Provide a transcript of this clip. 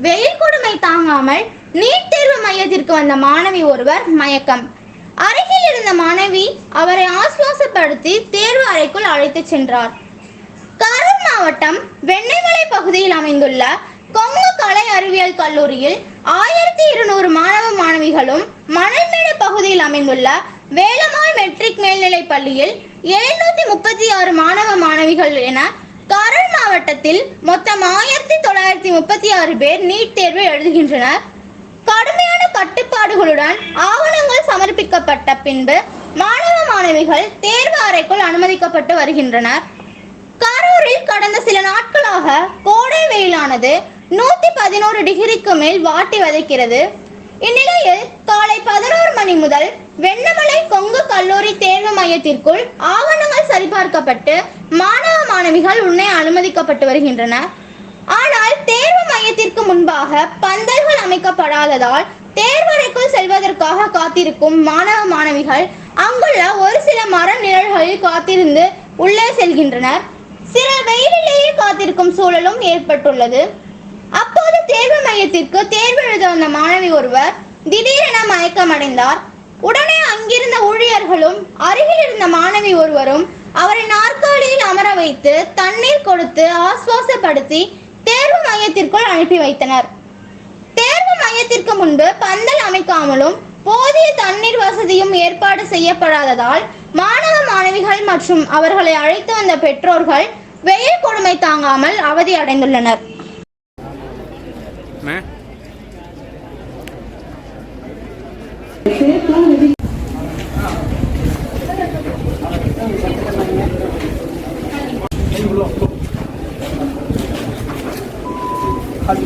வெயில் கொடுமை தாங்காமல் நீட் தேர்வு மையத்திற்கு வந்த மாணவி ஒருவர் மயக்கம். அருகில் இருந்த மாணவி அவரை ஆசுவாசப்படுத்தி தேர்வு அறைக்குள் அழைத்து சென்றார். கரூர் மாவட்டம் வெண்ணெய்மலை பகுதியில் அமைந்துள்ள கொங்கு கலை அறிவியல் கல்லூரியில் 1200 மாணவ மாணவிகளும், மணல்மேடு பகுதியில் அமைந்துள்ள வேலம்மாள் மெட்ரிக் மேல்நிலைப் பள்ளியில் 736 மாணவ மாணவிகள் என கரூர் மாவட்டத்தில் மொத்தம் 1936 பேர் நீட் தேர்வு எழுதுகின்றனர். கடுமையான கட்டுப்பாடுகளுடன் ஆவணங்கள் சமர்ப்பிக்கப்பட்ட பின்பு மாணவ மாணவிகள் தேர்வு அறைக்குள் அனுமதிக்கப்பட்டு வருகின்றனர். கரூரில் கடந்த சில நாட்களாக கோடை வெயிலானது 111 டிகிரிக்கு மேல் வாட்டி வதைக்கிறது. இந்நிலையில் காலை 11 மணி முதல் வெண்ணமலை கொங்கு கல்லூரி தேர்வு மையத்திற்குள் ஆவணங்கள் சரிபார்க்கப்பட்டு மாணவ மாணவிகள் உள்ளே அனுமதிக்கப்பட்டு வருகின்றனர். ஆனால் தேர்வு மையத்திற்கு முன்பாக பந்தல்கள் அமைக்கப்படாததால் தேர்வறைக்குள் செல்வதற்காக காத்திருக்கும் மாணவ மாணவிகள் அங்குள்ள ஒரு சில மர நிழல்களில் காத்திருந்து உள்ளே செல்கின்றனர். சில வெயிலிலேயே காத்திருக்கும் சூழலும் ஏற்பட்டுள்ளது. அப்போது தேர்வு மையத்திற்கு தேர்வு எழுத வந்த மாணவி ஒருவர் திடீரென மயக்கமடைந்தார். உடனே அங்கிருந்த ஊழியர்களும் அருகில் இருந்த மாணவி ஒருவரும் அவரை நாற்காலியில் அமர வைத்து தண்ணீர் கொடுத்து ஆசுவாசப்படுத்தி தேர்வு மையத்திற்குள் அனுப்பி வைத்தனர். தேர்வு மையத்திற்கு முன்பு பந்தல் அமைக்காமலும் போதிய தண்ணீர் வசதியும் ஏற்பாடு செய்யப்படாததால் மாணவ மாணவிகள் மற்றும் அவர்களை அழைத்து வந்த பெற்றோர்கள் வெயில் கொடுமை தாங்காமல் அவதி அடைந்துள்ளனர். खाली